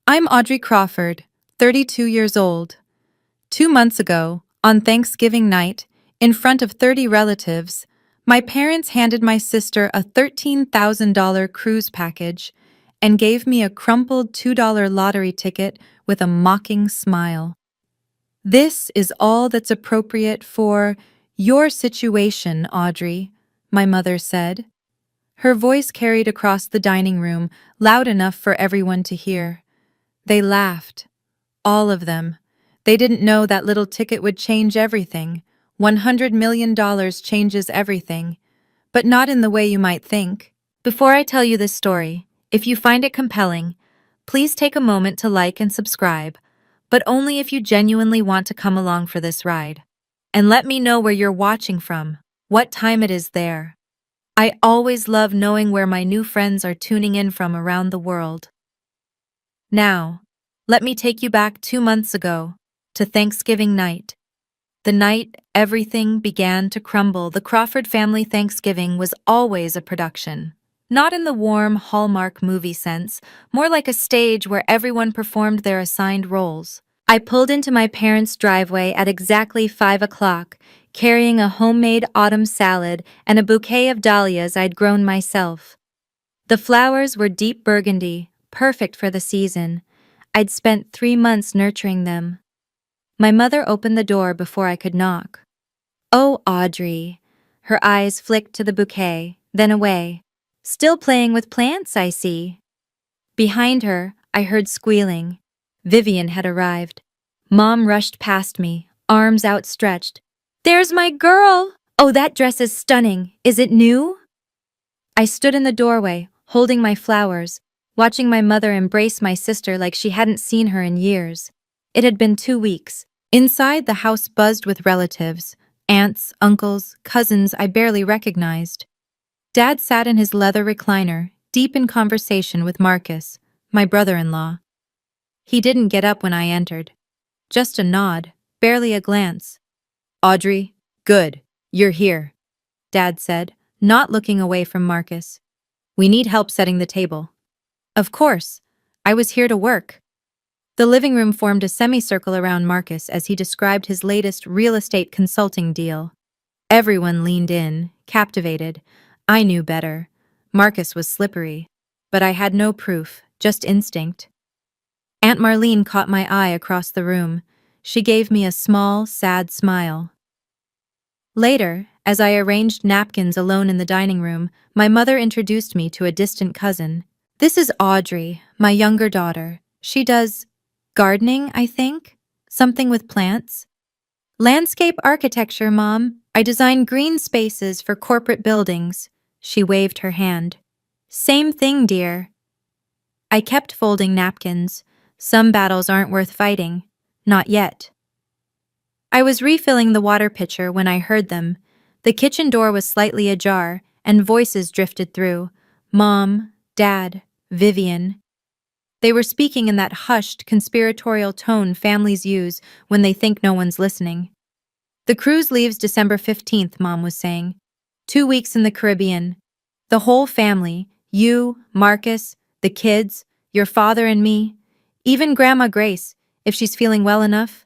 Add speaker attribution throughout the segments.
Speaker 1: I'm Audrey Crawford, 32 years old. 2 months ago, on Thanksgiving night, in front of 30 relatives, my parents handed my sister a $13,000 cruise package and gave me a crumpled $2 lottery ticket with a mocking smile. This is all that's appropriate for your situation, Audrey, my mother said. Her voice carried across the dining room, loud enough for everyone to hear. They laughed. All of them. They didn't know that little ticket would change everything. $100 million changes everything. But not in the way you might think. Before I tell you this story, if you find it compelling, please take a moment to like and subscribe, but only if you genuinely want to come along for this ride. And let me know where you're watching from, what time it is there. I always love knowing where my new friends are tuning in from around the world. Now, let me take you back 2 months ago, to Thanksgiving night. The night everything began to crumble. The Crawford family Thanksgiving was always a production. Not in the warm Hallmark movie sense, more like a stage where everyone performed their assigned roles. I pulled into my parents' driveway at exactly 5 o'clock, carrying a homemade autumn salad and a bouquet of dahlias I'd grown myself. The flowers were deep burgundy, perfect for the season. I'd spent 3 months nurturing them. My mother opened the door before I could knock. "Oh, Audrey." Her eyes flicked to the bouquet, then away. "Still playing with plants, I see." Behind her, I heard squealing. Vivian had arrived. Mom rushed past me, arms outstretched. "There's my girl! Oh, that dress is stunning. Is it new?" I stood in the doorway, holding my flowers, watching my mother embrace my sister like she hadn't seen her in years. It had been 2 weeks. Inside, the house buzzed with relatives, aunts, uncles, cousins I barely recognized. Dad sat in his leather recliner, deep in conversation with Marcus, my brother-in-law. He didn't get up when I entered. Just a nod, barely a glance. "Audrey, good, you're here," Dad said, not looking away from Marcus. "We need help setting the table." Of course, I was here to work. The living room formed a semicircle around Marcus as he described his latest real estate consulting deal. Everyone leaned in, captivated. I knew better. Marcus was slippery. But I had no proof, just instinct. Aunt Marlene caught my eye across the room. She gave me a small, sad smile. Later, as I arranged napkins alone in the dining room, my mother introduced me to a distant cousin. "This is Audrey, my younger daughter. She does gardening, I think? Something with plants?" "Landscape architecture, Mom. I design green spaces for corporate buildings." She waved her hand. "Same thing, dear." I kept folding napkins. Some battles aren't worth fighting. Not yet. I was refilling the water pitcher when I heard them. The kitchen door was slightly ajar, and voices drifted through. Mom, Dad, Vivian. They were speaking in that hushed, conspiratorial tone families use when they think no one's listening. "The cruise leaves December 15th, Mom was saying. 2 weeks in the Caribbean. The whole family, you, Marcus, the kids, your father and me, even Grandma Grace, if she's feeling well enough."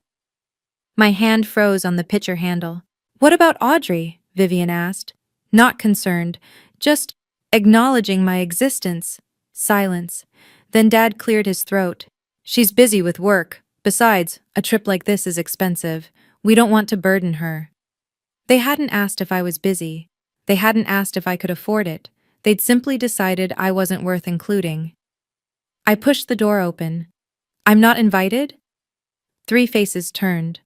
Speaker 1: My hand froze on the pitcher handle. "What about Audrey?" Vivian asked. Not concerned, just acknowledging my existence. Silence. Then Dad cleared his throat. "She's busy with work. Besides, a trip like this is expensive. We don't want to burden her." They hadn't asked if I was busy. They hadn't asked if I could afford it. They'd simply decided I wasn't worth including. I pushed the door open. "I'm not invited?" 3 faces turned.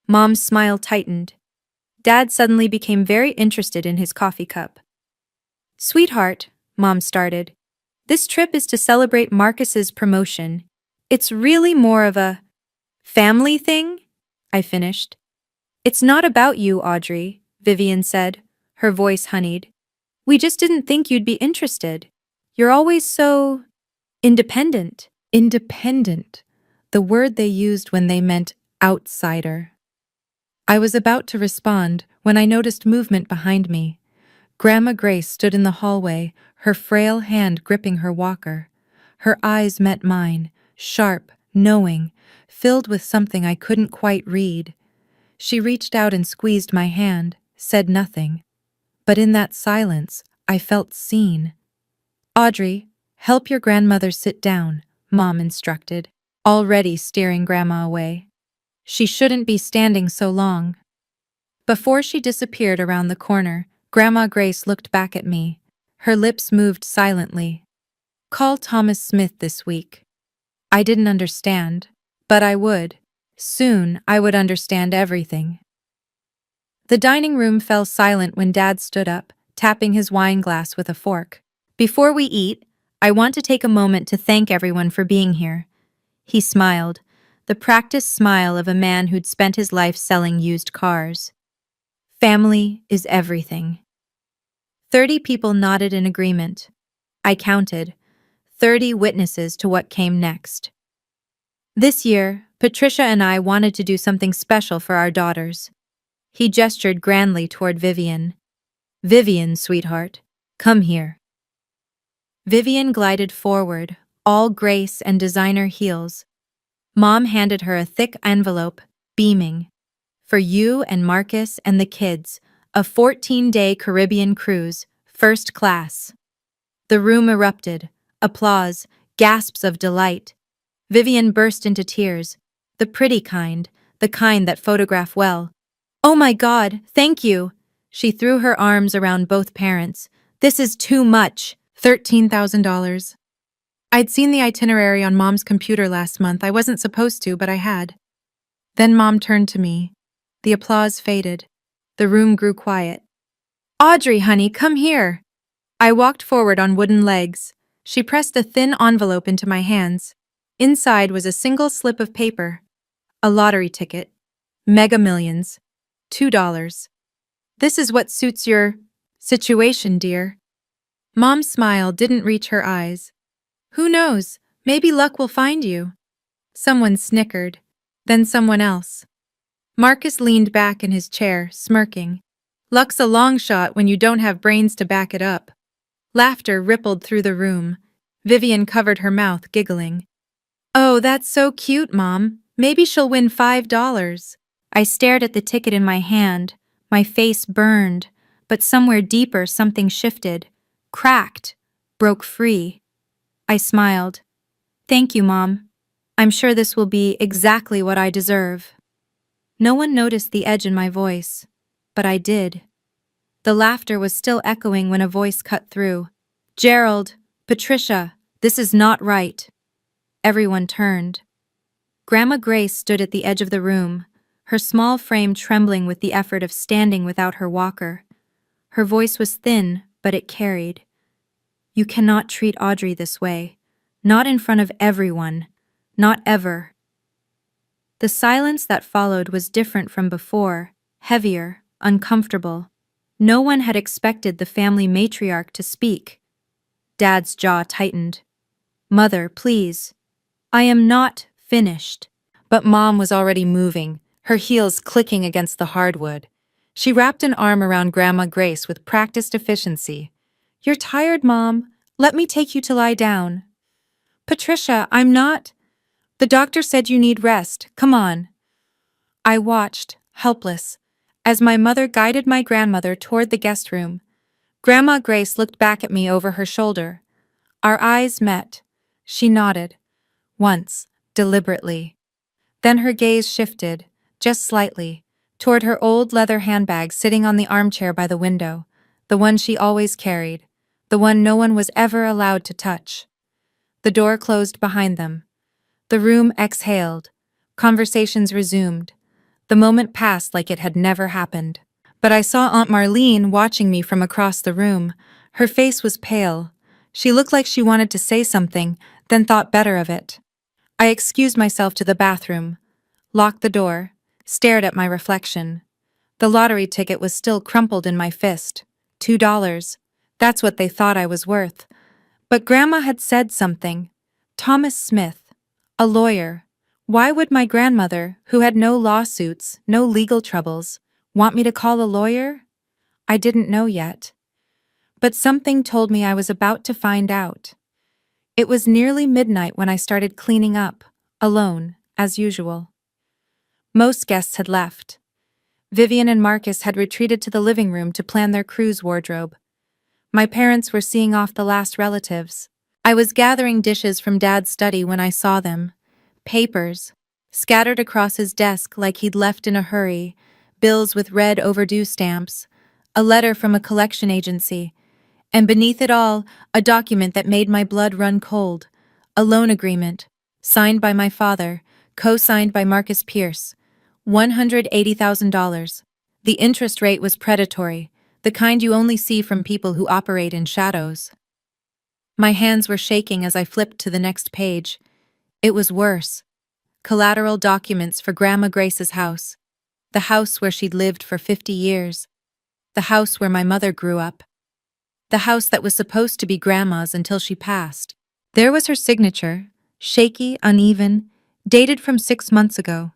Speaker 1: Mom's smile tightened. Dad suddenly became very interested in his coffee cup. "Sweetheart," Mom started, "this trip is to celebrate Marcus's promotion. It's really more of a family thing," I finished. "It's not about you, Audrey," Vivian said, her voice honeyed. "We just didn't think you'd be interested. You're always so independent." Independent, the word they used when they meant outsider. I was about to respond when I noticed movement behind me. Grandma Grace stood in the hallway, her frail hand gripping her walker. Her eyes met mine, sharp, knowing, filled with something I couldn't quite read. She reached out and squeezed my hand, said nothing. But in that silence, I felt seen. "Audrey, help your grandmother sit down," Mom instructed, already steering Grandma away. "She shouldn't be standing so long." Before she disappeared around the corner, Grandma Grace looked back at me. Her lips moved silently. "Call Thomas Smith this week." I didn't understand, but I would. Soon, I would understand everything. The dining room fell silent when Dad stood up, tapping his wine glass with a fork. "Before we eat, I want to take a moment to thank everyone for being here." He smiled, the practiced smile of a man who'd spent his life selling used cars. "Family is everything." 30 people nodded in agreement. I counted. 30 witnesses to what came next. This year, Patricia and I wanted to do something special for our daughters. He gestured grandly toward Vivian. "Vivian, sweetheart, come here." Vivian glided forward, all grace and designer heels. Mom handed her a thick envelope, beaming. "For you and Marcus and the kids, a 14-day Caribbean cruise, first class." The room erupted. Applause, gasps of delight. Vivian burst into tears. The pretty kind, the kind that photograph well. "Oh my God, thank you!" She threw her arms around both parents. "This is too much." $13,000. I'd seen the itinerary on Mom's computer last month. I wasn't supposed to, but I had. Then Mom turned to me. The applause faded. The room grew quiet. "Audrey, honey, come here." I walked forward on wooden legs. She pressed a thin envelope into my hands. Inside was a single slip of paper. A lottery ticket. Mega Millions. $2. "This is what suits your situation, dear." Mom's smile didn't reach her eyes. "Who knows? Maybe luck will find you." Someone snickered. Then someone else. Marcus leaned back in his chair, smirking. "Luck's a long shot when you don't have brains to back it up." Laughter rippled through the room. Vivian covered her mouth, giggling. "Oh, that's so cute, Mom. Maybe she'll win $5. I stared at the ticket in my hand. My face burned, but somewhere deeper something shifted. Cracked. Broke free. I smiled. "Thank you, Mom. I'm sure this will be exactly what I deserve." No one noticed the edge in my voice, but I did. The laughter was still echoing when a voice cut through. "Gerald, Patricia, this is not right." Everyone turned. Grandma Grace stood at the edge of the room, her small frame trembling with the effort of standing without her walker. Her voice was thin, but it carried. "You cannot treat Audrey this way. Not in front of everyone. Not ever." The silence that followed was different from before, heavier, uncomfortable. No one had expected the family matriarch to speak. Dad's jaw tightened. "Mother, please." "I am not finished." But Mom was already moving, her heels clicking against the hardwood. She wrapped an arm around Grandma Grace with practiced efficiency. "You're tired, Mom. Let me take you to lie down." "Patricia, I'm not." "The doctor said you need rest. Come on." I watched, helpless, as my mother guided my grandmother toward the guest room. Grandma Grace looked back at me over her shoulder. Our eyes met. She nodded. Once, deliberately. Then her gaze shifted, just slightly, toward her old leather handbag sitting on the armchair by the window, the one she always carried, the one no one was ever allowed to touch. The door closed behind them. The room exhaled. Conversations resumed. The moment passed like it had never happened. But I saw Aunt Marlene watching me from across the room. Her face was pale. She looked like she wanted to say something, then thought better of it. I excused myself to the bathroom, locked the door, stared at my reflection. The lottery ticket was still crumpled in my fist. $2. That's what they thought I was worth. But Grandma had said something. Thomas Smith. A lawyer. Why would my grandmother, who had no lawsuits, no legal troubles, want me to call a lawyer? I didn't know yet. But something told me I was about to find out. It was nearly midnight when I started cleaning up, alone, as usual. Most guests had left. Vivian and Marcus had retreated to the living room to plan their cruise wardrobe. My parents were seeing off the last relatives. I was gathering dishes from Dad's study when I saw them. Papers, scattered across his desk like he'd left in a hurry, bills with red overdue stamps, a letter from a collection agency, and beneath it all, a document that made my blood run cold. A loan agreement, signed by my father, co-signed by Marcus Pierce. $180,000. The interest rate was predatory, the kind you only see from people who operate in shadows. My hands were shaking as I flipped to the next page. It was worse. Collateral documents for Grandma Grace's house. The house where she'd lived for 50 years. The house where my mother grew up. The house that was supposed to be Grandma's until she passed. There was her signature, shaky, uneven, dated from 6 months ago.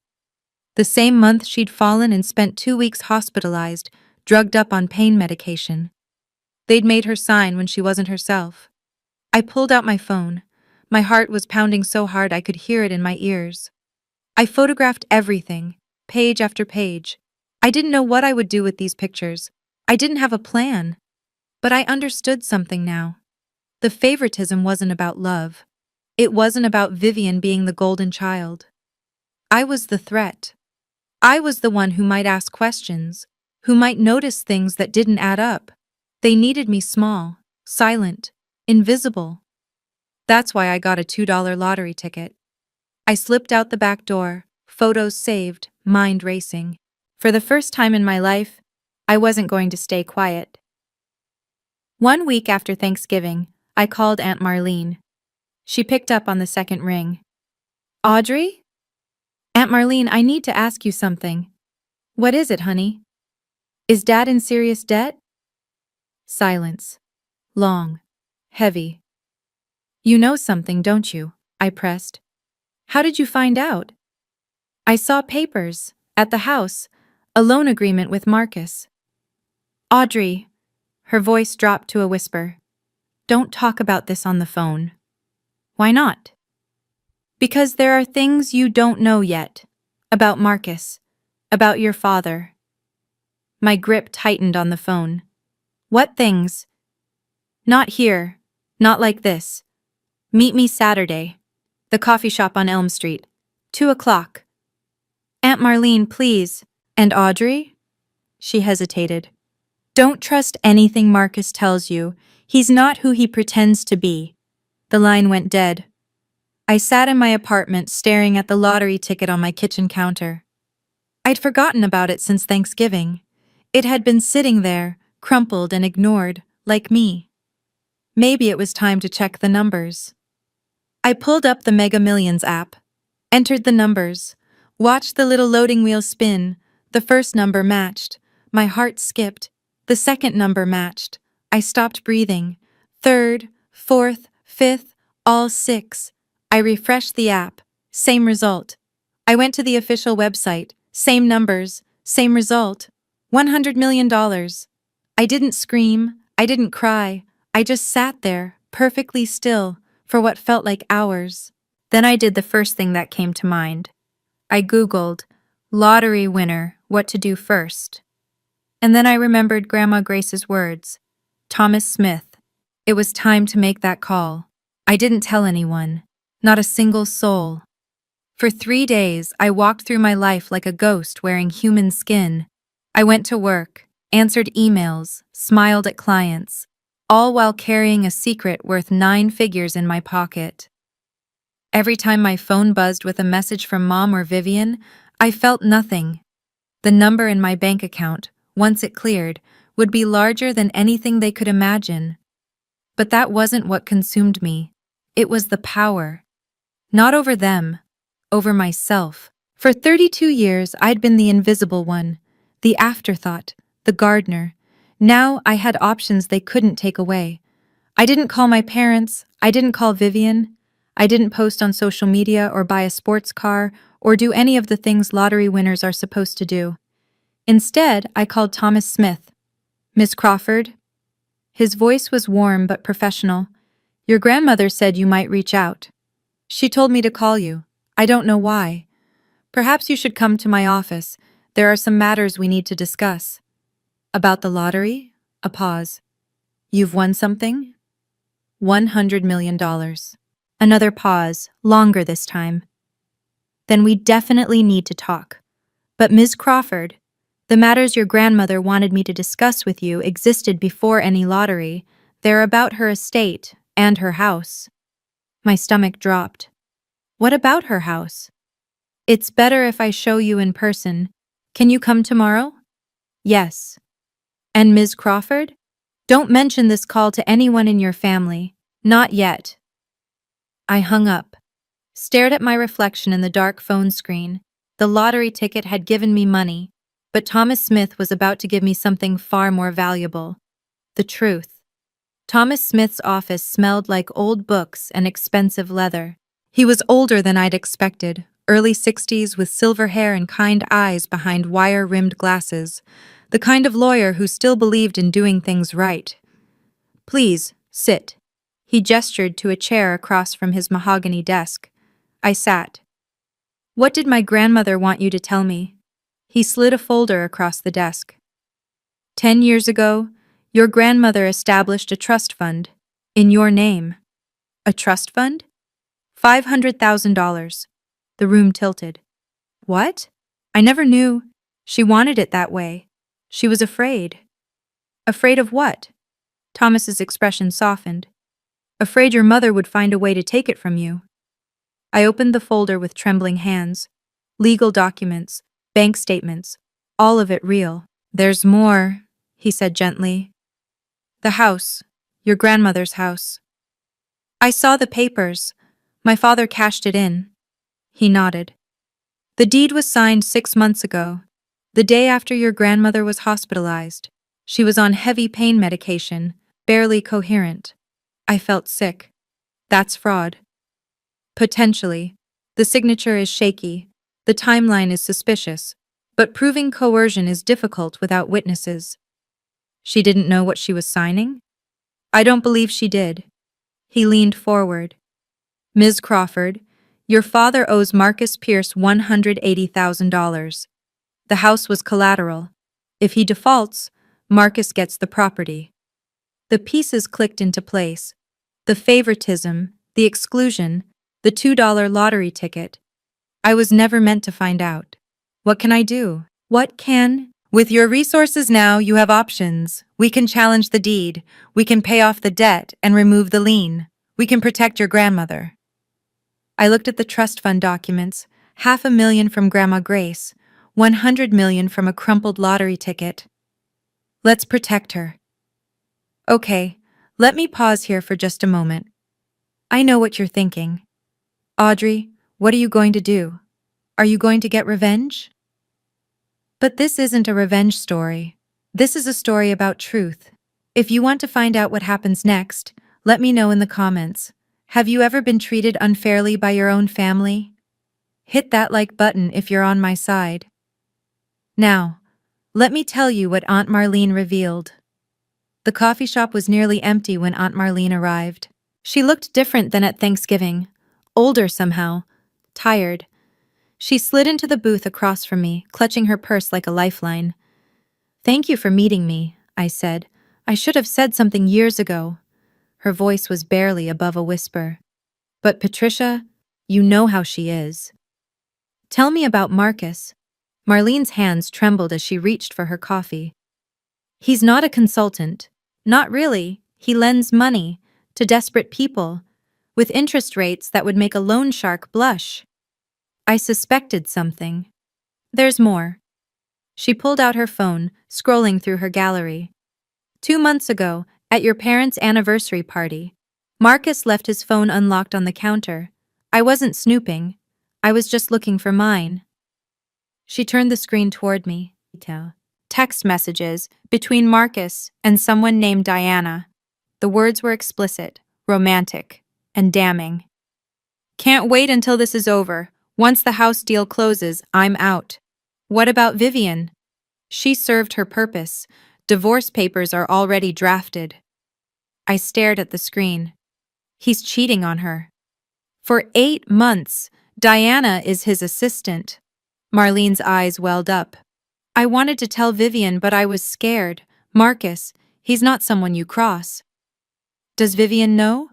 Speaker 1: The same month she'd fallen and spent 2 weeks hospitalized, drugged up on pain medication. They'd made her sign when she wasn't herself. I pulled out my phone. My heart was pounding so hard I could hear it in my ears. I photographed everything, page after page. I didn't know what I would do with these pictures. I didn't have a plan. But I understood something now. The favoritism wasn't about love. It wasn't about Vivian being the golden child. I was the threat. I was the one who might ask questions, who might notice things that didn't add up. They needed me small, silent, invisible. That's why I got a $2 lottery ticket. I slipped out the back door, photos saved, mind racing. For the first time in my life, I wasn't going to stay quiet. 1 week after Thanksgiving, I called Aunt Marlene. She picked up on the second ring. Audrey? Aunt Marlene, I need to ask you something. What is it, honey? Is Dad in serious debt? Silence. Long. Heavy. You know something, don't you? I pressed. How did you find out? I saw papers, at the house, a loan agreement with Marcus. Audrey. Her voice dropped to a whisper. Don't talk about this on the phone. Why not? Because there are things you don't know yet. About Marcus. About your father. My grip tightened on the phone. What things? Not here. Not like this. Meet me Saturday. The coffee shop on Elm Street. 2 o'clock. Aunt Marlene, please. And Audrey? She hesitated. Don't trust anything Marcus tells you. He's not who he pretends to be. The line went dead. I sat in my apartment staring at the lottery ticket on my kitchen counter. I'd forgotten about it since Thanksgiving. It had been sitting there, crumpled and ignored, like me. Maybe it was time to check the numbers. I pulled up the Mega Millions app, entered the numbers, watched the little loading wheel spin. The first number matched. My heart skipped. The second number matched. I stopped breathing. Third, fourth, fifth, all 6. I refreshed the app. Same result. I went to the official website. Same numbers. Same result. $100 million. I didn't scream. I didn't cry. I just sat there, perfectly still, for what felt like hours. Then I did the first thing that came to mind. I Googled, lottery winner, what to do first. And then I remembered Grandma Grace's words. Thomas Smith. It was time to make that call. I didn't tell anyone. Not a single soul. For 3 days, I walked through my life like a ghost wearing human skin. I went to work, answered emails, smiled at clients, all while carrying a secret worth 9 figures in my pocket. Every time my phone buzzed with a message from Mom or Vivian, I felt nothing. The number in my bank account, once it cleared, would be larger than anything they could imagine. But that wasn't what consumed me. It was the power. Not over them, over myself. For 32 years, I'd been the invisible one, the afterthought, the gardener. Now I had options they couldn't take away. I didn't call my parents, I didn't call Vivian, I didn't post on social media or buy a sports car or do any of the things lottery winners are supposed to do. Instead, I called Thomas Smith. Miss Crawford? His voice was warm but professional. Your grandmother said you might reach out. She told me to call you. I don't know why. Perhaps you should come to my office. There are some matters we need to discuss. About the lottery? A pause. You've won something? $100 million. Another pause, longer this time. Then we definitely need to talk. But Ms. Crawford, the matters your grandmother wanted me to discuss with you existed before any lottery. They're about her estate and her house. My stomach dropped. What about her house? It's better if I show you in person. Can you come tomorrow? Yes. And Ms. Crawford? Don't mention this call to anyone in your family. Not yet. I hung up, stared at my reflection in the dark phone screen. The lottery ticket had given me money, but Thomas Smith was about to give me something far more valuable. The truth. Thomas Smith's office smelled like old books and expensive leather. He was older than I'd expected, early 60s with silver hair and kind eyes behind wire-rimmed glasses, the kind of lawyer who still believed in doing things right. Please, sit. He gestured to a chair across from his mahogany desk. I sat. What did my grandmother want you to tell me? He slid a folder across the desk. 10 years ago, your grandmother established a trust fund. In your name. A trust fund? $500,000. The room tilted. What? I never knew. She wanted it that way. She was afraid. Afraid of what? Thomas's expression softened. Afraid your mother would find a way to take it from you. I opened the folder with trembling hands. Legal documents, bank statements, all of it real. There's more, he said gently. The house, your grandmother's house. I saw the papers. My father cashed it in. He nodded. The deed was signed 6 months ago, the day after your grandmother was hospitalized. She was on heavy pain medication, barely coherent. I felt sick. That's fraud. Potentially. The signature is shaky. The timeline is suspicious. But proving coercion is difficult without witnesses. She didn't know what she was signing? I don't believe she did. He leaned forward. Ms. Crawford, your father owes Marcus Pierce $180,000. The house was collateral. If he defaults, Marcus gets the property. The pieces clicked into place. The favoritism, the exclusion, the $2 lottery ticket. I was never meant to find out. What can I do? What can? With your resources now, you have options. We can challenge the deed. We can pay off the debt and remove the lien. We can protect your grandmother. I looked at the trust fund documents. $500,000 from Grandma Grace. $100 million from a crumpled lottery ticket. Let's protect her. Okay, let me pause here for just a moment. I know what you're thinking. Audrey, what are you going to do? Are you going to get revenge? But this isn't a revenge story. This is a story about truth. If you want to find out what happens next, let me know in the comments. Have you ever been treated unfairly by your own family? Hit that like button if you're on my side. Now, let me tell you what Aunt Marlene revealed. The coffee shop was nearly empty when Aunt Marlene arrived. She looked different than at Thanksgiving. Older somehow. Tired. She slid into the booth across from me, clutching her purse like a lifeline. Thank you for meeting me, I said. I should have said something years ago. Her voice was barely above a whisper. But Patricia, you know how she is. Tell me about Marcus. Marlene's hands trembled as she reached for her coffee. He's not a consultant. Not really. He lends money to desperate people with interest rates that would make a loan shark blush. I suspected something. There's more. She pulled out her phone, scrolling through her gallery. 2 months ago, at your parents' anniversary party, Marcus left his phone unlocked on the counter. I wasn't snooping. I was just looking for mine. She turned the screen toward me. Text messages between Marcus and someone named Diana. The words were explicit, romantic, and damning. Can't wait until this is over. Once the house deal closes, I'm out. What about Vivian? She served her purpose. Divorce papers are already drafted. I stared at the screen. He's cheating on her. For 8 months, Diana is his assistant. Marlene's eyes welled up. I wanted to tell Vivian, but I was scared. Marcus, he's not someone you cross. Does Vivian know?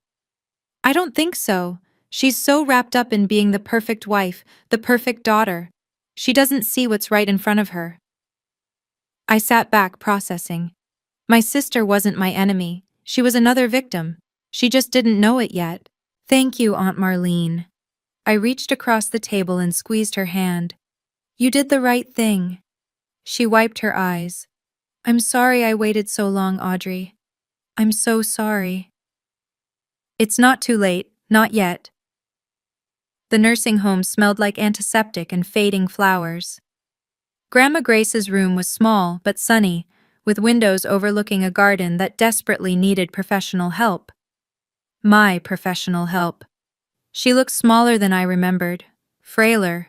Speaker 1: I don't think so. She's so wrapped up in being the perfect wife, the perfect daughter. She doesn't see what's right in front of her. I sat back, processing. My sister wasn't my enemy. She was another victim. She just didn't know it yet. Thank you, Aunt Marlene. I reached across the table and squeezed her hand. You did the right thing. She wiped her eyes. I'm sorry I waited so long, Audrey. I'm so sorry. It's not too late, not yet. The nursing home smelled like antiseptic and fading flowers. Grandma Grace's room was small but sunny, with windows overlooking a garden that desperately needed professional help. My professional help. She looked smaller than I remembered, frailer.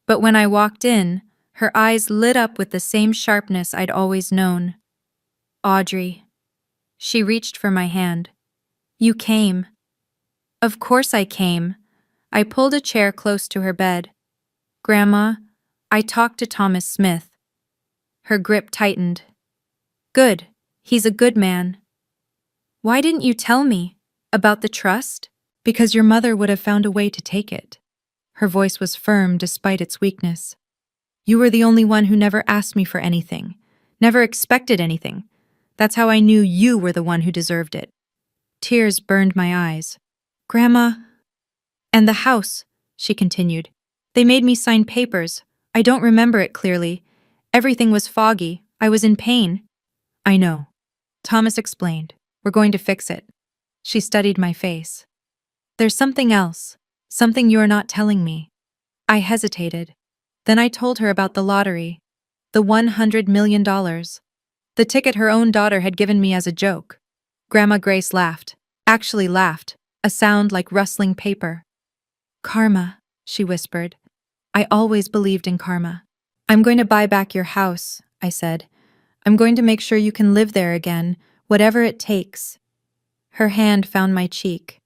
Speaker 1: But when I walked in, her eyes lit up with the same sharpness I'd always known. Audrey. She reached for my hand. You came. Of course I came. I pulled a chair close to her bed. Grandma, I talked to Thomas Smith. Her grip tightened. Good. He's a good man. Why didn't you tell me? About the trust? Because your mother would have found a way to take it. Her voice was firm despite its weakness. You were the only one who never asked me for anything, never expected anything. That's how I knew you were the one who deserved it. Tears burned my eyes. Grandma. And the house, she continued. They made me sign papers. I don't remember it clearly. Everything was foggy. I was in pain. I know. Thomas explained. We're going to fix it. She studied my face. There's something else. Something you're not telling me. I hesitated. Then I told her about the lottery. The $100 million. The ticket her own daughter had given me as a joke. Grandma Grace laughed. Actually laughed. A sound like rustling paper. Karma, she whispered. I always believed in karma. I'm going to buy back your house, I said. I'm going to make sure you can live there again, whatever it takes. Her hand found my cheek.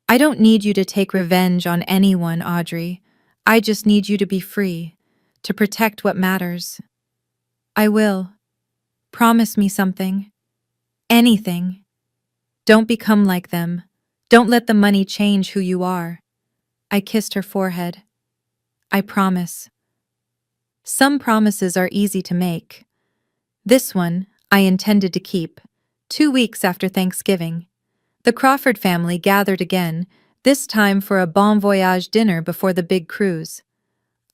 Speaker 1: I don't need you to take revenge on anyone, Audrey. I just need you to be free, to protect what matters. I will. Promise me something. Anything. Don't become like them. Don't let the money change who you are. I kissed her forehead. I promise. Some promises are easy to make. This one I intended to keep. 2 weeks after Thanksgiving. The Crawford family gathered again, this time for a bon voyage dinner before the big cruise.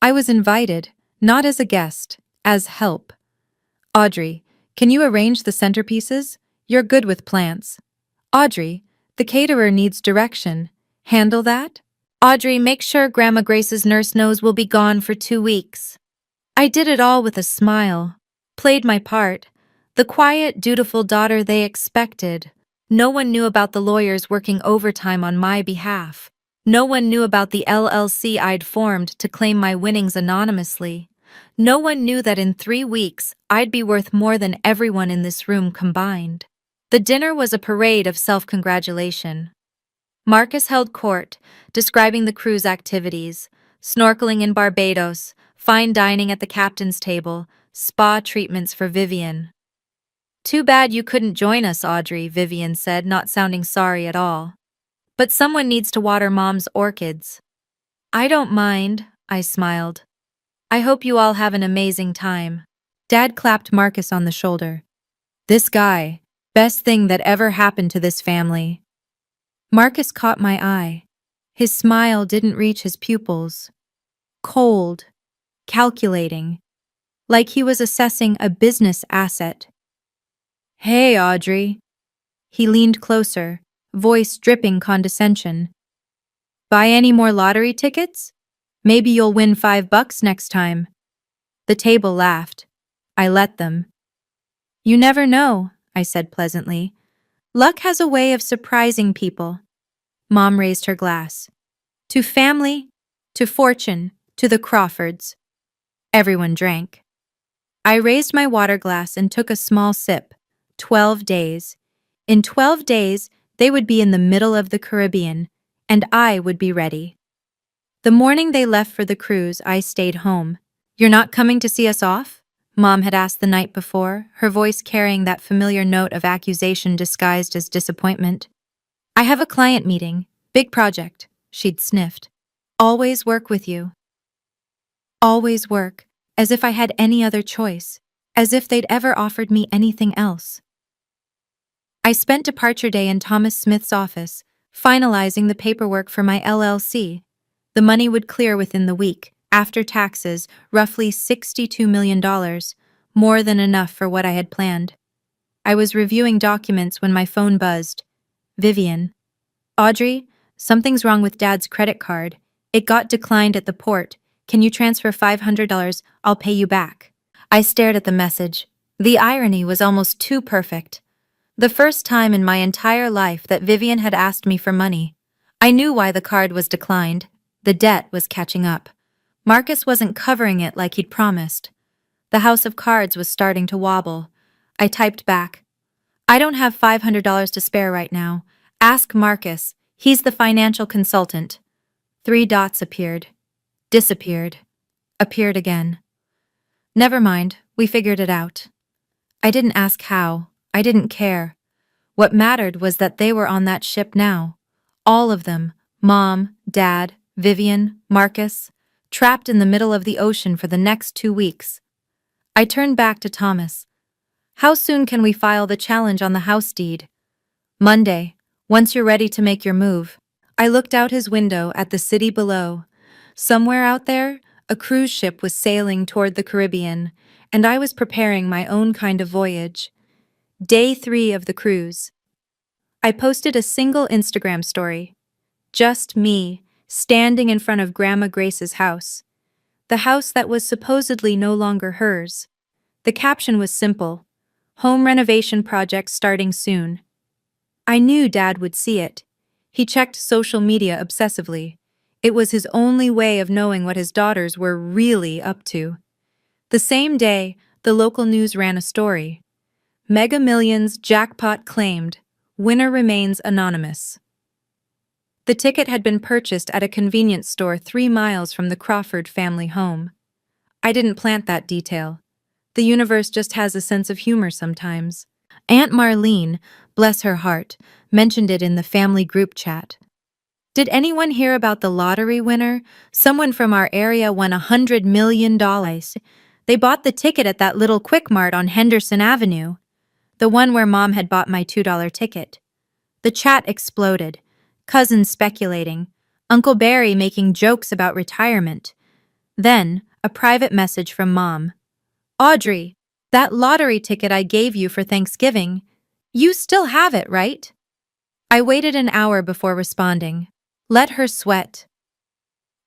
Speaker 1: I was invited, not as a guest, as help. Audrey, can you arrange the centerpieces? You're good with plants. Audrey, the caterer needs direction. Handle that? Audrey, make sure Grandma Grace's nurse knows we'll be gone for 2 weeks. I did it all with a smile. Played my part. The quiet, dutiful daughter they expected. No one knew about the lawyers working overtime on my behalf. No one knew about the LLC I'd formed to claim my winnings anonymously. No one knew that in 3 weeks, I'd be worth more than everyone in this room combined. The dinner was a parade of self-congratulation. Marcus held court, describing the cruise activities, snorkeling in Barbados, fine dining at the captain's table, spa treatments for Vivian. Too bad you couldn't join us, Audrey, Vivian said, not sounding sorry at all. But someone needs to water Mom's orchids. I don't mind, I smiled. I hope you all have an amazing time. Dad clapped Marcus on the shoulder. This guy, best thing that ever happened to this family. Marcus caught my eye. His smile didn't reach his pupils. Cold, calculating, like he was assessing a business asset. Hey, Audrey. He leaned closer, voice dripping condescension. Buy any more lottery tickets? Maybe you'll win $5 next time. The table laughed. I let them. You never know, I said pleasantly. Luck has a way of surprising people. Mom raised her glass. To family, to fortune, to the Crawfords. Everyone drank. I raised my water glass and took a small sip. 12 days. In 12 days, They would be in the middle of the Caribbean, and I would be ready. The morning they left for the cruise, I stayed home. "You're not coming to see us off?" Mom had asked the night before, her voice carrying that familiar note of accusation disguised as disappointment. "I have a client meeting. Big project," she'd sniffed. "Always work with you." Always work, as if I had any other choice, as if they'd ever offered me anything else. I spent departure day in Thomas Smith's office, finalizing the paperwork for my LLC. The money would clear within the week, after taxes, roughly $62 million, more than enough for what I had planned. I was reviewing documents when my phone buzzed. "Vivian." "Audrey, something's wrong with Dad's credit card. It got declined at the port. Can you transfer $500? I'll pay you back." I stared at the message. The irony was almost too perfect. The first time in my entire life that Vivian had asked me for money. I knew why the card was declined. The debt was catching up. Marcus wasn't covering it like he'd promised. The house of cards was starting to wobble. I typed back, "I don't have $500 to spare right now. Ask Marcus. He's the financial consultant." 3 dots appeared. Disappeared. Appeared again. Never mind, we figured it out. I didn't ask how. I didn't care. What mattered was that they were on that ship now. All of them. Mom, Dad, Vivian, Marcus. Trapped in the middle of the ocean for the next 2 weeks. I turned back to Thomas. "How soon can we file the challenge on the house deed?" "Monday, once you're ready to make your move." I looked out his window at the city below. Somewhere out there, a cruise ship was sailing toward the Caribbean, and I was preparing my own kind of voyage. Day 3 of the cruise. I posted a single Instagram story. Just me, standing in front of Grandma Grace's house. The house that was supposedly no longer hers. The caption was simple: "Home renovation project starting soon." I knew Dad would see it. He checked social media obsessively. It was his only way of knowing what his daughters were really up to. The same day, the local news ran a story. Mega Millions jackpot claimed. Winner remains anonymous. The ticket had been purchased at a convenience store 3 miles from the Crawford family home. I didn't plant that detail. The universe just has a sense of humor sometimes. Aunt Marlene, bless her heart, mentioned it in the family group chat. "Did anyone hear about the lottery winner? Someone from our area won $100 million. They bought the ticket at that little Quick Mart on Henderson Avenue. The one where Mom had bought my $2 ticket." The chat exploded. Cousins speculating. Uncle Barry making jokes about retirement. Then, a private message from Mom. "Audrey, that lottery ticket I gave you for Thanksgiving, you still have it, right?" I waited an hour before responding. Let her sweat.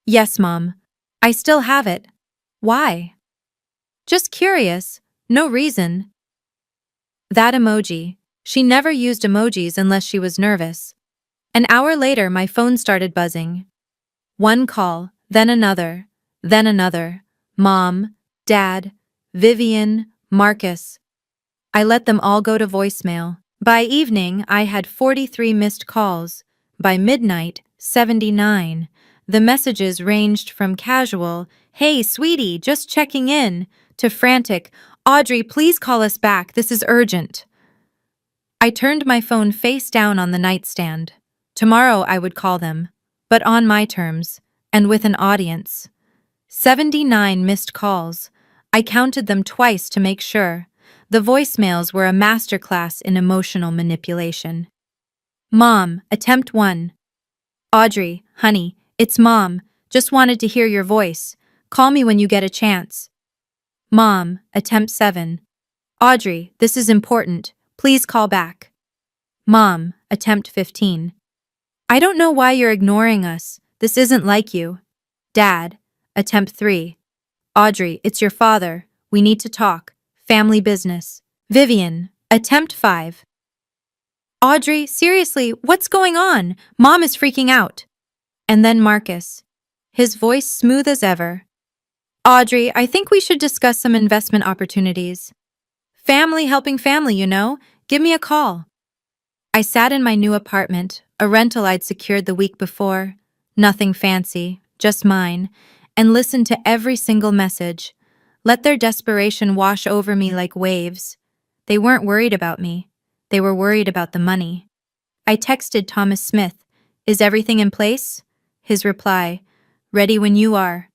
Speaker 1: "Yes, Mom. I still have it. Why?" "Just curious. No reason." That emoji. She never used emojis unless she was nervous. An hour later, my phone started buzzing. One call, then another, then another. Mom, Dad, Vivian, Marcus. I let them all go to voicemail. By evening, I had 43 missed calls. By midnight, 79. The messages ranged from casual, "Hey, sweetie, just checking in," to frantic, "Audrey, please call us back, this is urgent." I turned my phone face down on the nightstand. Tomorrow I would call them, but on my terms, and with an audience. 79 missed calls. I counted them twice to make sure. The voicemails were a masterclass in emotional manipulation. Mom, attempt 1. "Audrey, honey, it's Mom. Just wanted to hear your voice. Call me when you get a chance." Mom, attempt 7. "Audrey, this is important. Please call back." Mom, attempt 15. "I don't know why you're ignoring us. This isn't like you." Dad, attempt 3. "Audrey, it's your father. We need to talk. Family business." Vivian, attempt 5. "Audrey, seriously, what's going on? Mom is freaking out." And then Marcus, his voice smooth as ever. "Audrey, I think we should discuss some investment opportunities. Family helping family, you know. Give me a call." I sat in my new apartment, a rental I'd secured the week before, nothing fancy, just mine, and listened to every single message. Let their desperation wash over me like waves. They weren't worried about me. They were worried about the money. I texted Thomas Smith, "Is everything in place?" His reply, "Ready when you are."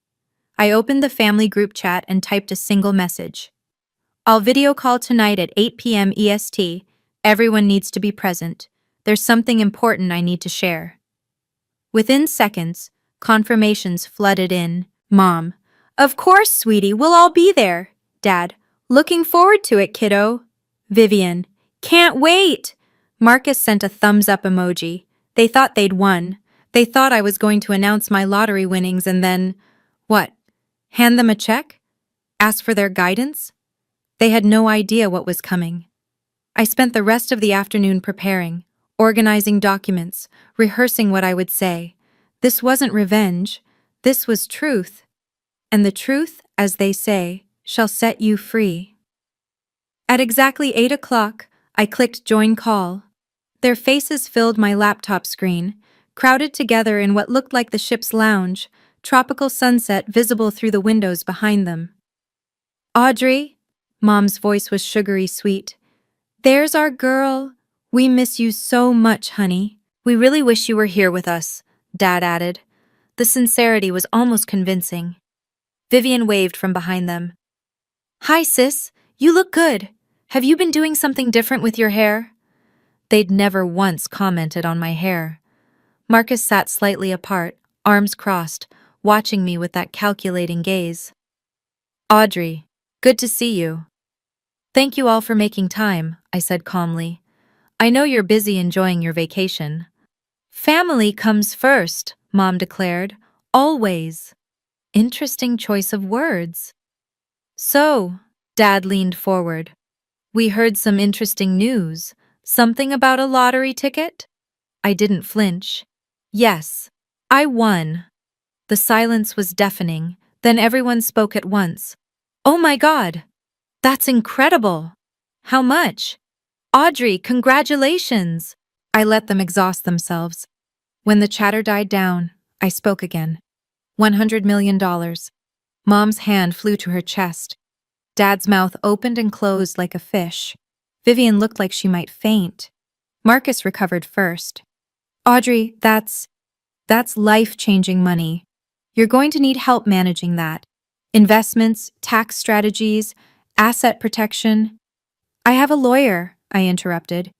Speaker 1: I opened the family group chat and typed a single message. "I'll video call tonight at 8 p.m. EST. Everyone needs to be present. There's something important I need to share." Within seconds, confirmations flooded in. Mom, "Of course, sweetie, we'll all be there." Dad, "Looking forward to it, kiddo." Vivian, "Can't wait." Marcus sent a thumbs up emoji. They thought they'd won. They thought I was going to announce my lottery winnings and then, what? Hand them a check? Ask for their guidance? They had no idea what was coming. I spent the rest of the afternoon preparing, organizing documents, rehearsing what I would say. This wasn't revenge. This was truth. And the truth, as they say, shall set you free. At exactly 8 o'clock, I clicked join call. Their faces filled my laptop screen, crowded together in what looked like the ship's lounge, tropical sunset visible through the windows behind them. "Audrey," Mom's voice was sugary sweet. "There's our girl. We miss you so much, honey." "We really wish you were here with us," Dad added. The sincerity was almost convincing. Vivian waved from behind them. "Hi, sis. You look good. Have you been doing something different with your hair?" They'd never once commented on my hair. Marcus sat slightly apart, arms crossed, watching me with that calculating gaze. "Audrey, good to see you." "Thank you all for making time," I said calmly. "I know you're busy enjoying your vacation." "Family comes first," Mom declared. "Always." Interesting choice of words. "So," Dad leaned forward, "we heard some interesting news. Something about a lottery ticket?" I didn't flinch. "Yes, I won." The silence was deafening, then everyone spoke at once. "Oh my God! That's incredible! How much?" "Audrey, congratulations!" I let them exhaust themselves. When the chatter died down, I spoke again. $100 million. Mom's hand flew to her chest. Dad's mouth opened and closed like a fish. Vivian looked like she might faint. Marcus recovered first. "Audrey, that's life-changing money. You're going to need help managing that. Investments, tax strategies, asset protection." "I have a lawyer," I interrupted.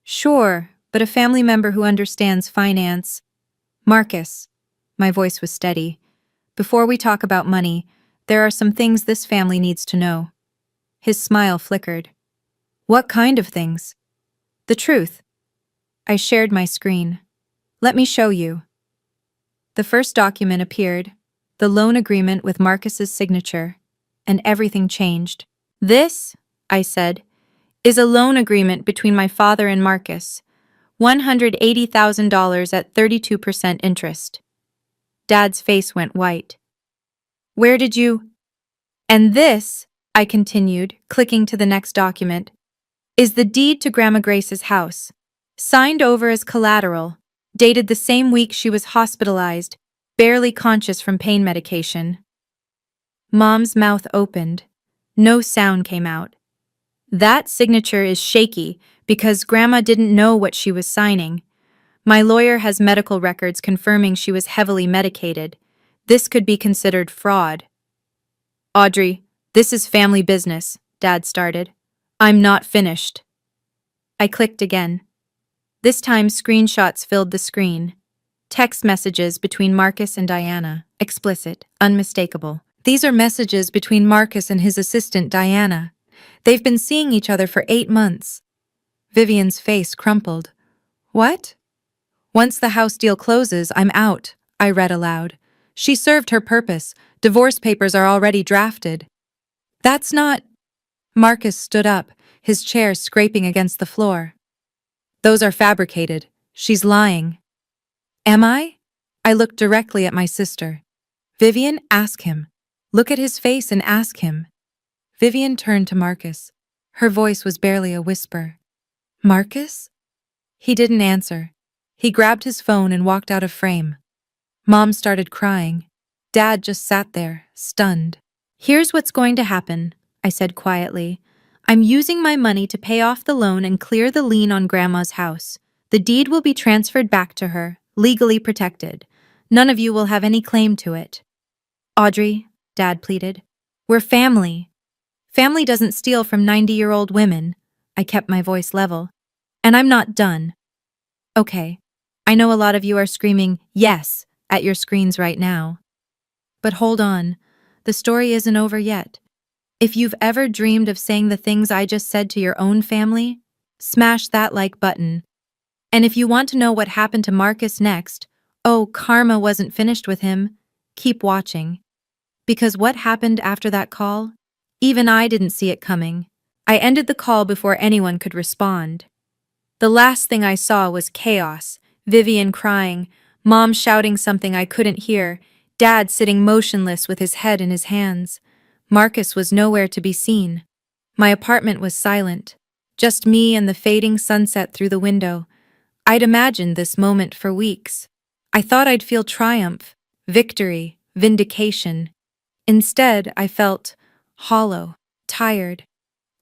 Speaker 1: "Sure, but a family member who understands finance." "Marcus," my voice was steady, "before we talk about money, there are some things this family needs to know." His smile flickered. "What kind of things?" "The truth." I shared my screen. "Let me show you." The first document appeared, the loan agreement with Marcus's signature, and everything changed. "This," I said, "is a loan agreement between my father and Marcus. $180,000 at 32% interest." Dad's face went white. "Where did you—" "And this," I continued, clicking to the next document, "is the deed to Grandma Grace's house. Signed over as collateral, dated the same week she was hospitalized, barely conscious from pain medication." Mom's mouth opened. No sound came out. "That signature is shaky because Grandma didn't know what she was signing. My lawyer has medical records confirming she was heavily medicated. This could be considered fraud." "Audrey, this is family business," Dad started. "I'm not finished." I clicked again. This time screenshots filled the screen. Text messages between Marcus and Diana, explicit, unmistakable. These are messages between Marcus and his assistant Diana. They've been seeing each other for 8 months. Vivian's face crumpled. "What?" "Once the house deal closes, I'm out," I read aloud. "She served her purpose. Divorce papers are already drafted." "That's not—" Marcus stood up, his chair scraping against the floor. "Those are fabricated. She's lying." "Am I?" I looked directly at my sister. "Vivian, ask him. Look at his face and ask him." Vivian turned to Marcus. Her voice was barely a whisper. "Marcus?" He didn't answer. He grabbed his phone and walked out of frame. Mom started crying. Dad just sat there, stunned. "Here's what's going to happen," I said quietly. "I'm using my money to pay off the loan and clear the lien on Grandma's house. The deed will be transferred back to her, legally protected. None of you will have any claim to it." "Audrey," Dad pleaded, "we're family. Family doesn't steal from 90-year-old women." I kept my voice level. "And I'm not done." "Okay. I know a lot of you are screaming, 'Yes,' at your screens right now. But hold on. The story isn't over yet. If you've ever dreamed of saying the things I just said to your own family, smash that like button. And if you want to know what happened to Marcus next, oh, karma wasn't finished with him, keep watching. Because what happened after that call? Even I didn't see it coming. I ended the call before anyone could respond. The last thing I saw was chaos. Vivian crying, Mom shouting something I couldn't hear, Dad sitting motionless with his head in his hands. Marcus was nowhere to be seen. My apartment was silent. Just me and the fading sunset through the window. I'd imagined this moment for weeks. I thought I'd feel triumph, victory, vindication. Instead, I felt hollow, tired,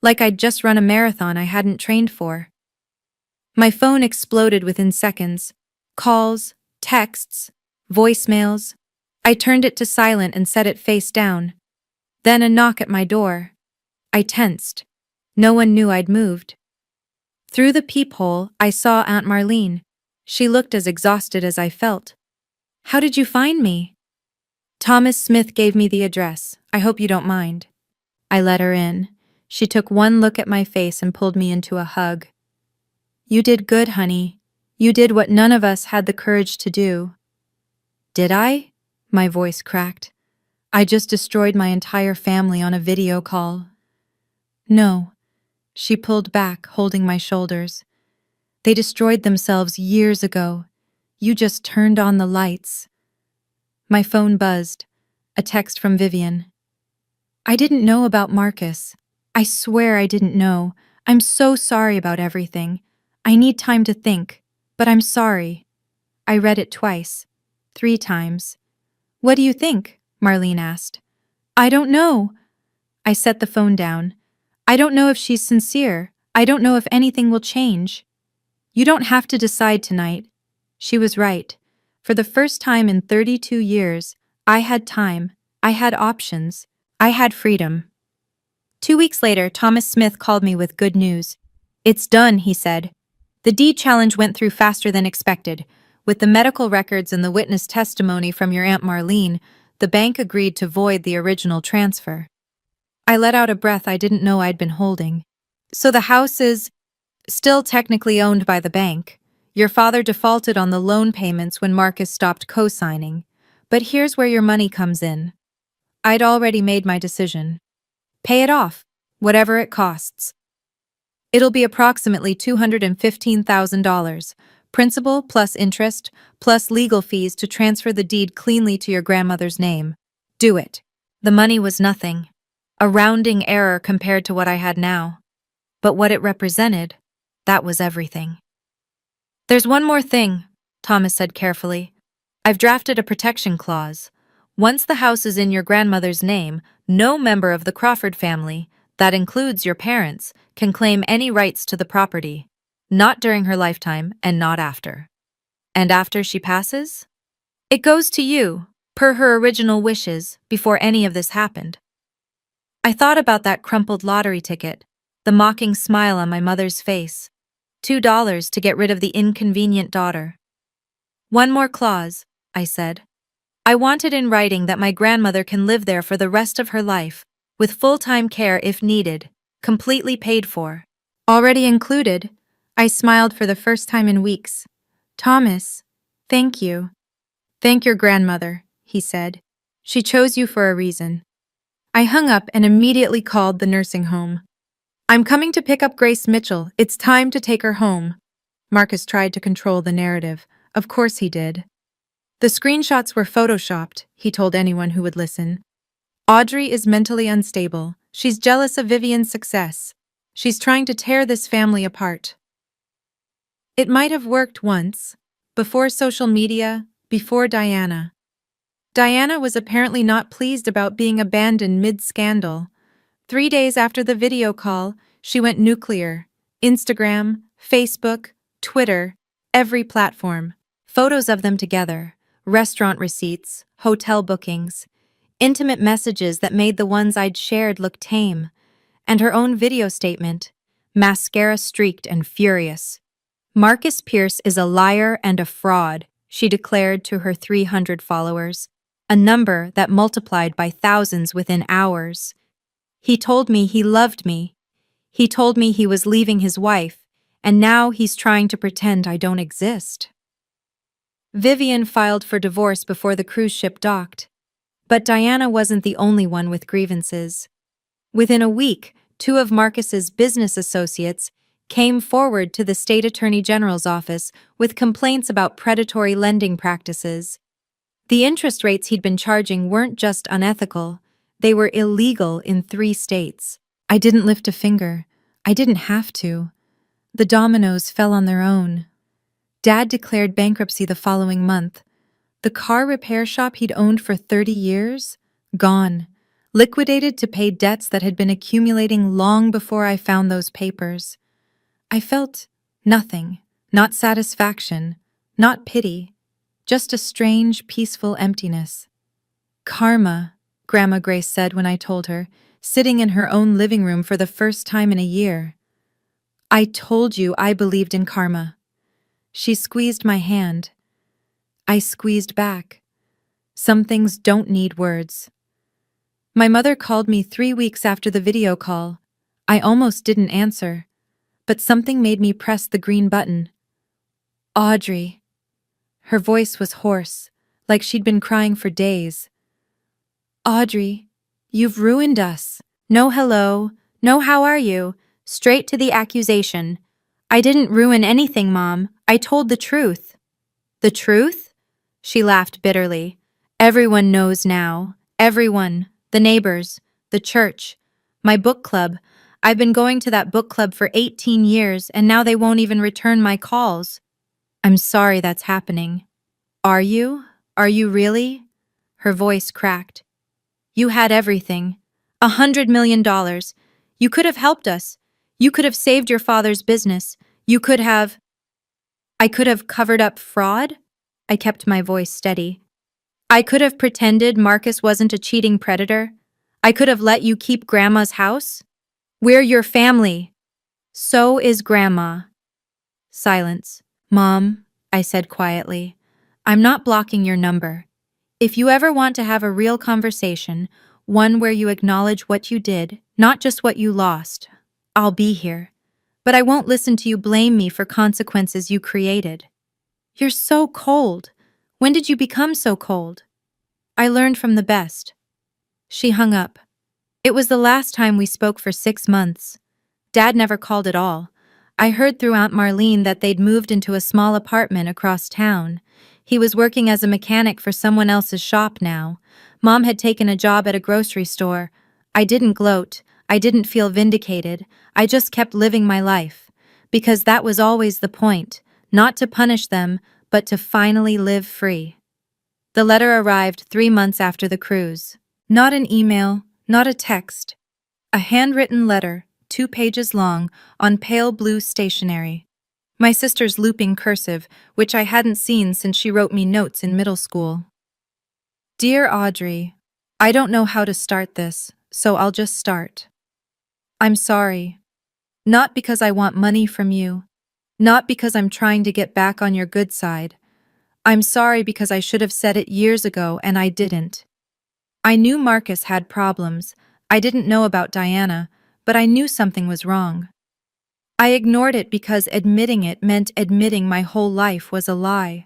Speaker 1: like I'd just run a marathon I hadn't trained for. My phone exploded within seconds. Calls, texts, voicemails. I turned it to silent and set it face down. Then a knock at my door. I tensed. No one knew I'd moved. Through the peephole, I saw Aunt Marlene. She looked as exhausted as I felt. "How did you find me?" "Thomas Smith gave me the address. I hope you don't mind." I let her in. She took one look at my face and pulled me into a hug. "You did good, honey. You did what none of us had the courage to do." "Did I?" My voice cracked. "I just destroyed my entire family on a video call." "No." She pulled back, holding my shoulders. "They destroyed themselves years ago. You just turned on the lights." My phone buzzed. A text from Vivian. "I didn't know about Marcus. I swear I didn't know. I'm so sorry about everything. I need time to think, but I'm sorry." I read it twice, 3 times. "What do you think?" Marlene asked. "I don't know." I set the phone down. "I don't know if she's sincere. I don't know if anything will change." "You don't have to decide tonight." She was right. For the first time in 32 years, I had time, I had options, I had freedom. 2 weeks later, Thomas Smith called me with good news. "It's done," he said. "The deed challenge went through faster than expected. With the medical records and the witness testimony from your Aunt Marlene, the bank agreed to void the original transfer." I let out a breath I didn't know I'd been holding. "So the house is still technically owned by the bank. Your father defaulted on the loan payments when Marcus stopped co-signing. But here's where your money comes in." I'd already made my decision. "Pay it off, whatever it costs. It'll be approximately $215,000, principal plus interest, plus legal fees to transfer the deed cleanly to your grandmother's name. Do it." The money was nothing. A rounding error compared to what I had now. But what it represented, that was everything. "There's one more thing," Thomas said carefully. "I've drafted a protection clause. Once the house is in your grandmother's name, no member of the Crawford family, that includes your parents, can claim any rights to the property. Not during her lifetime and not after. And after she passes? It goes to you, per her original wishes, before any of this happened." I thought about that crumpled lottery ticket, the mocking smile on my mother's face. $2 to get rid of the inconvenient daughter. "One more clause," I said. "I want it in writing that my grandmother can live there for the rest of her life, with full-time care if needed, completely paid for." "Already included." I smiled for the first time in weeks. "Thomas, thank you." "Thank your grandmother," he said. "She chose you for a reason." I hung up and immediately called the nursing home. "I'm coming to pick up Grace Mitchell. It's time to take her home." Marcus tried to control the narrative. Of course he did. "The screenshots were photoshopped," he told anyone who would listen. "Audrey is mentally unstable. She's jealous of Vivian's success. She's trying to tear this family apart." It might have worked once, before social media, before Diana. Diana was apparently not pleased about being abandoned mid-scandal. 3 days after the video call, she went nuclear. Instagram, Facebook, Twitter, every platform. Photos of them together, restaurant receipts, hotel bookings, intimate messages that made the ones I'd shared look tame, and her own video statement, mascara streaked and furious. Marcus Pierce is a liar and a fraud, she declared to her 300 followers, a number that multiplied by thousands within hours. He told me he loved me. He told me he was leaving his wife, and now he's trying to pretend I don't exist. Vivian filed for divorce before the cruise ship docked. But Diana wasn't the only one with grievances. Within a week, two of Marcus's business associates came forward to the state attorney general's office with complaints about predatory lending practices. The interest rates he'd been charging weren't just unethical, they were illegal in 3 states. I didn't lift a finger. I didn't have to. The dominoes fell on their own. Dad declared bankruptcy the following month. The car repair shop he'd owned for 30 years? Gone. Liquidated to pay debts that had been accumulating long before I found those papers. I felt nothing, not satisfaction, not pity, just a strange, peaceful emptiness. Karma, Grandma Grace said when I told her, sitting in her own living room for the first time in a year. I told you I believed in karma. She squeezed my hand. I squeezed back. Some things don't need words. My mother called me 3 weeks after the video call. I almost didn't answer, but something made me press the green button. Audrey. Her voice was hoarse, like she'd been crying for days. Audrey, you've ruined us. No hello, no how are you, straight to the accusation. I didn't ruin anything, Mom. I told the truth. The truth? She laughed bitterly. Everyone knows now. Everyone. The neighbors. The church. My book club. I've been going to that book club for 18 years, and now they won't even return my calls. I'm sorry that's happening. Are you? Are you really? Her voice cracked. You had everything. $100 million. You could have helped us. You could have saved your father's business. You could have... I could have covered up fraud? I kept my voice steady. I could have pretended Marcus wasn't a cheating predator. I could have let you keep Grandma's house. We're your family. So is Grandma. Silence. Mom, I said quietly, I'm not blocking your number. If you ever want to have a real conversation, one where you acknowledge what you did, not just what you lost, I'll be here. But I won't listen to you blame me for consequences you created. You're so cold. When did you become so cold? I learned from the best. She hung up. It was the last time we spoke for 6 months. Dad never called at all. I heard through Aunt Marlene that they'd moved into a small apartment across town. He was working as a mechanic for someone else's shop now. Mom had taken a job at a grocery store. I didn't gloat. I didn't feel vindicated. I just kept living my life. Because that was always the point. Not to punish them, but to finally live free. The letter arrived 3 months after the cruise. Not an email, not a text. A handwritten letter, 2 pages long, on pale blue stationery. My sister's looping cursive, which I hadn't seen since she wrote me notes in middle school. Dear Audrey, I don't know how to start this, so I'll just start. I'm sorry. Not because I want money from you. Not because I'm trying to get back on your good side. I'm sorry because I should have said it years ago and I didn't. I knew Marcus had problems. I didn't know about Diana, but I knew something was wrong. I ignored it because admitting it meant admitting my whole life was a lie.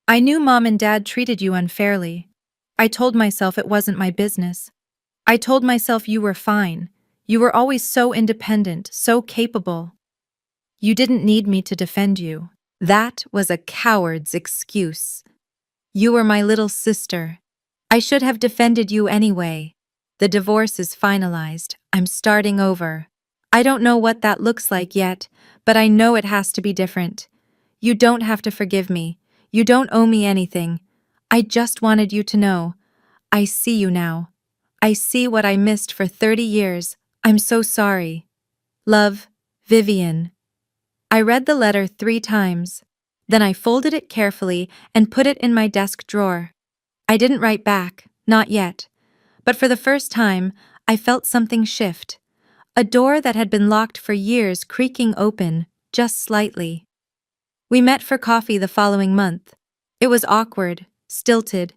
Speaker 1: I knew Mom and Dad treated you unfairly. I told myself it wasn't my business. I told myself you were fine. You were always so independent, so capable. You didn't need me to defend you. That was a coward's excuse. You were my little sister. I should have defended you anyway. The divorce is finalized. I'm starting over. I don't know what that looks like yet, but I know it has to be different. You don't have to forgive me. You don't owe me anything. I just wanted you to know. I see you now. I see what I missed for 30 years. I'm so sorry. Love, Vivian. I read the letter 3 times. Then I folded it carefully and put it in my desk drawer. I didn't write back, not yet. But for the first time, I felt something shift. A door that had been locked for years creaking open, just slightly. We met for coffee the following month. It was awkward, stilted.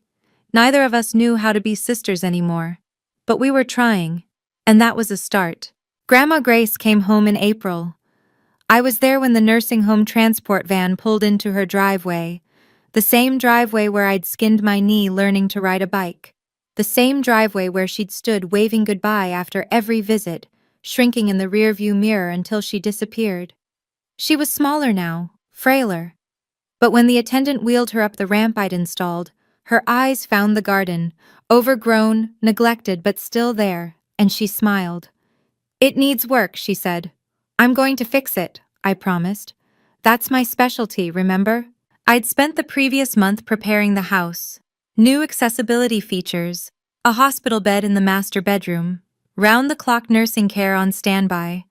Speaker 1: Neither of us knew how to be sisters anymore. But we were trying, and that was a start. Grandma Grace came home in April. I was there when the nursing home transport van pulled into her driveway. The same driveway where I'd skinned my knee learning to ride a bike. The same driveway where she'd stood waving goodbye after every visit, shrinking in the rearview mirror until she disappeared. She was smaller now, frailer. But when the attendant wheeled her up the ramp I'd installed, her eyes found the garden, overgrown, neglected but still there, and she smiled. "It needs work," she said. "I'm going to fix it," I promised. "That's my specialty, remember?" I'd spent the previous month preparing the house. New accessibility features, a hospital bed in the master bedroom, round-the-clock nursing care on standby.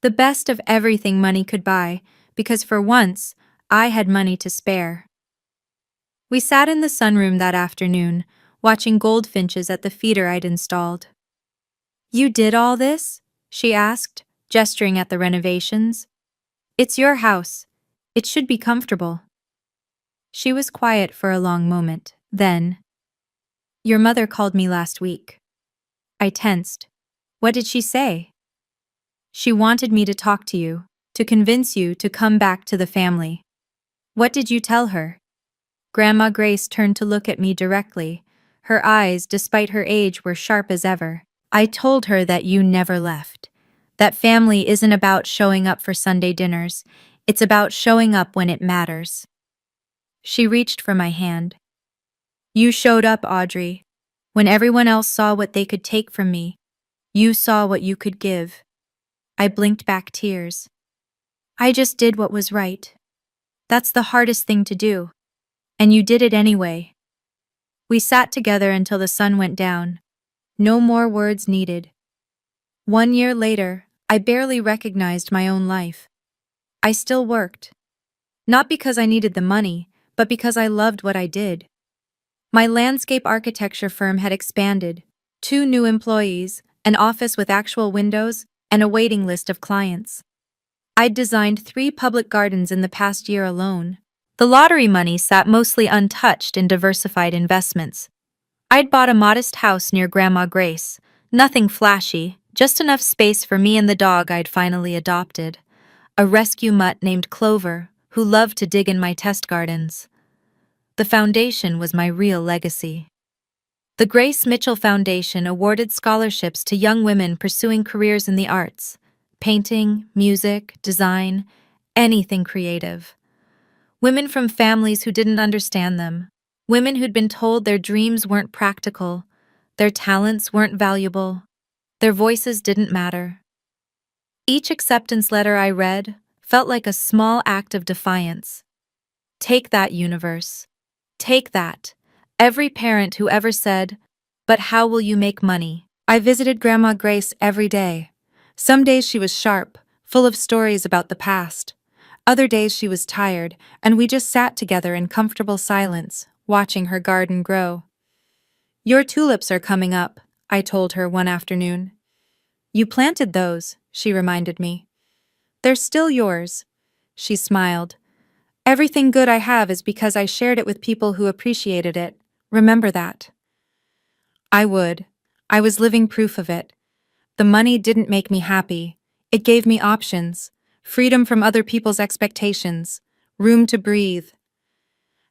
Speaker 1: The best of everything money could buy, because for once, I had money to spare. We sat in the sunroom that afternoon, watching goldfinches at the feeder I'd installed. "You did all this?" she asked, gesturing at the renovations. "It's your house. It should be comfortable." She was quiet for a long moment, then, "Your mother called me last week." I tensed. "What did she say?" "She wanted me to talk to you, to convince you to come back to the family." "What did you tell her?" Grandma Grace turned to look at me directly. Her eyes, despite her age, were sharp as ever. "I told her that you never left. That family isn't about showing up for Sunday dinners. It's about showing up when it matters." She reached for my hand. "You showed up, Audrey. When everyone else saw what they could take from me, you saw what you could give." I blinked back tears. "I just did what was right. That's the hardest thing to do. And you did it anyway." We sat together until the sun went down. No more words needed. 1 year later, I barely recognized my own life. I still worked. Not because I needed the money, but because I loved what I did. My landscape architecture firm had expanded. 2 new employees, an office with actual windows, and a waiting list of clients. I'd designed 3 public gardens in the past year alone. The lottery money sat mostly untouched in diversified investments. I'd bought a modest house near Grandma Grace, nothing flashy, just enough space for me and the dog I'd finally adopted. A rescue mutt named Clover, who loved to dig in my test gardens. The foundation was my real legacy. The Grace Mitchell Foundation awarded scholarships to young women pursuing careers in the arts, painting, music, design, anything creative. Women from families who didn't understand them, women who'd been told their dreams weren't practical, their talents weren't valuable, their voices didn't matter. Each acceptance letter I read felt like a small act of defiance. Take that, universe. Take that. Every parent who ever said, "But how will you make money?" I visited Grandma Grace every day. Some days she was sharp, full of stories about the past. Other days she was tired, and we just sat together in comfortable silence, watching her garden grow. "Your tulips are coming up," I told her one afternoon. "You planted those," she reminded me. "They're still yours." She smiled. "Everything good I have is because I shared it with people who appreciated it. Remember that." I would. I was living proof of it. The money didn't make me happy. It gave me options, freedom from other people's expectations, room to breathe.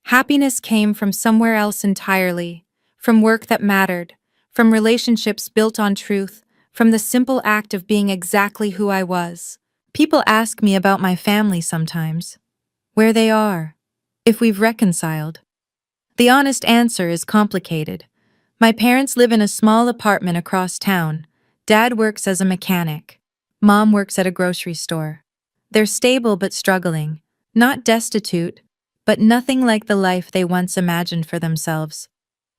Speaker 1: Happiness came from somewhere else entirely, from work that mattered, from relationships built on truth, from the simple act of being exactly who I was. People ask me about my family sometimes, where they are, if we've reconciled. The honest answer is complicated. My parents live in a small apartment across town. Dad works as a mechanic. Mom works at a grocery store. They're stable but struggling. Not destitute, but nothing like the life they once imagined for themselves.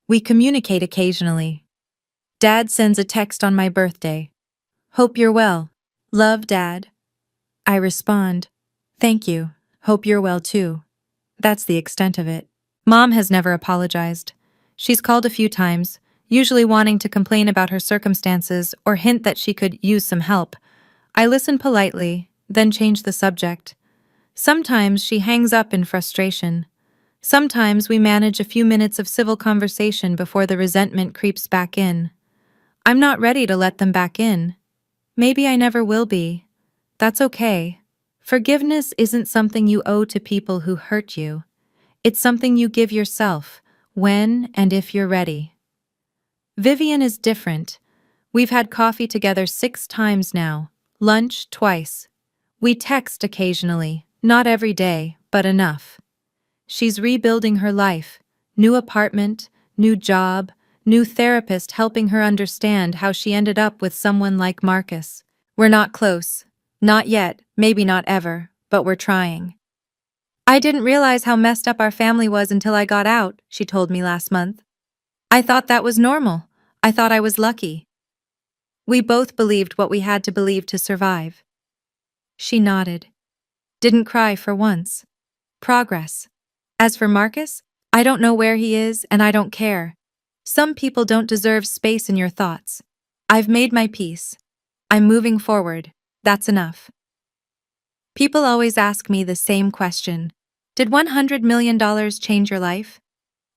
Speaker 1: We communicate occasionally. Dad sends a text on my birthday. Hope you're well. Love, Dad. I respond, thank you. Hope you're well too. That's the extent of it. Mom has never apologized. She's called a few times, usually wanting to complain about her circumstances or hint that she could use some help. I listen politely, then change the subject. Sometimes she hangs up in frustration. Sometimes we manage a few minutes of civil conversation before the resentment creeps back in. I'm not ready to let them back in. Maybe I never will be. That's okay. Forgiveness isn't something you owe to people who hurt you. It's something you give yourself, when and if you're ready. Vivian is different. We've had coffee together 6 times now, lunch twice. We text occasionally, not every day, but enough. She's rebuilding her life, new apartment, new job, new therapist helping her understand how she ended up with someone like Marcus. We're not close. Not yet, maybe not ever, but we're trying. I didn't realize how messed up our family was until I got out, she told me last month. I thought that was normal. I thought I was lucky. We both believed what we had to believe to survive. She nodded. Didn't cry for once. Progress. As for Marcus, I don't know where he is and I don't care. Some people don't deserve space in your thoughts. I've made my peace. I'm moving forward. That's enough. People always ask me the same question. Did $100 million change your life?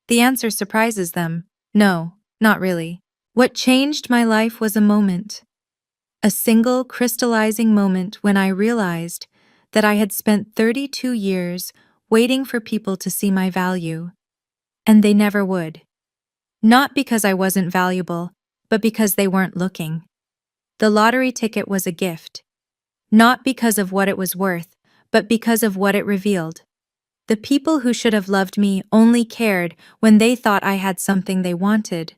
Speaker 1: The answer surprises them. No, not really. What changed my life was a moment. A single crystallizing moment when I realized that I had spent 32 years waiting for people to see my value. And they never would. Not because I wasn't valuable, but because they weren't looking. The lottery ticket was a gift. Not because of what it was worth, but because of what it revealed. The people who should have loved me only cared when they thought I had something they wanted.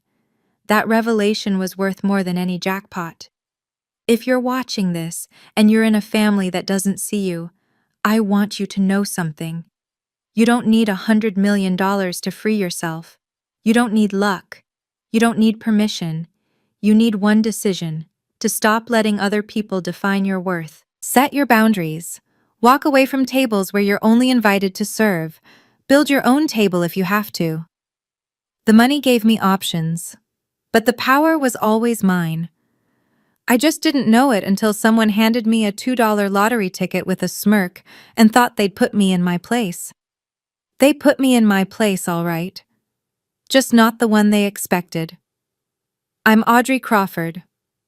Speaker 1: That revelation was worth more than any jackpot. If you're watching this and you're in a family that doesn't see you, I want you to know something. You don't need $100 million to free yourself. You don't need luck. You don't need permission. You need one decision: to stop letting other people define your worth. Set your boundaries. Walk away from tables where you're only invited to serve. Build your own table if you have to. The money gave me options, but the power was always mine. I just didn't know it until someone handed me a $2 lottery ticket with a smirk and thought they'd put me in my place. They put me in my place, all right. Just not the one they expected. I'm Audrey Crawford,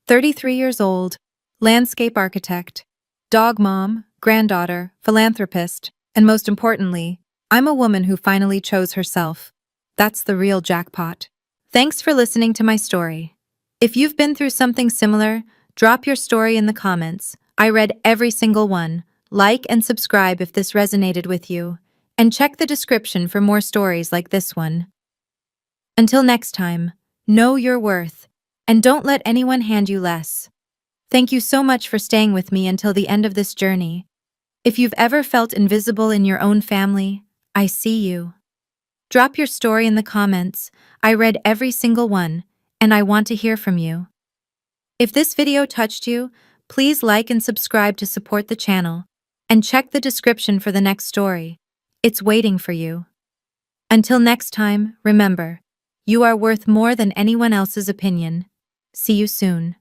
Speaker 1: 33 years old, landscape architect, dog mom, granddaughter, philanthropist, and most importantly, I'm a woman who finally chose herself. That's the real jackpot. Thanks for listening to my story. If you've been through something similar, drop your story in the comments. I read every single one. Like and subscribe if this resonated with you. And check the description for more stories like this one. Until next time, know your worth, and don't let anyone hand you less. Thank you so much for staying with me until the end of this journey. If you've ever felt invisible in your own family, I see you. Drop your story in the comments. I read every single one, and I want to hear from you. If this video touched you, please like and subscribe to support the channel, and check the description for the next story. It's waiting for you. Until next time, remember, you are worth more than anyone else's opinion. See you soon.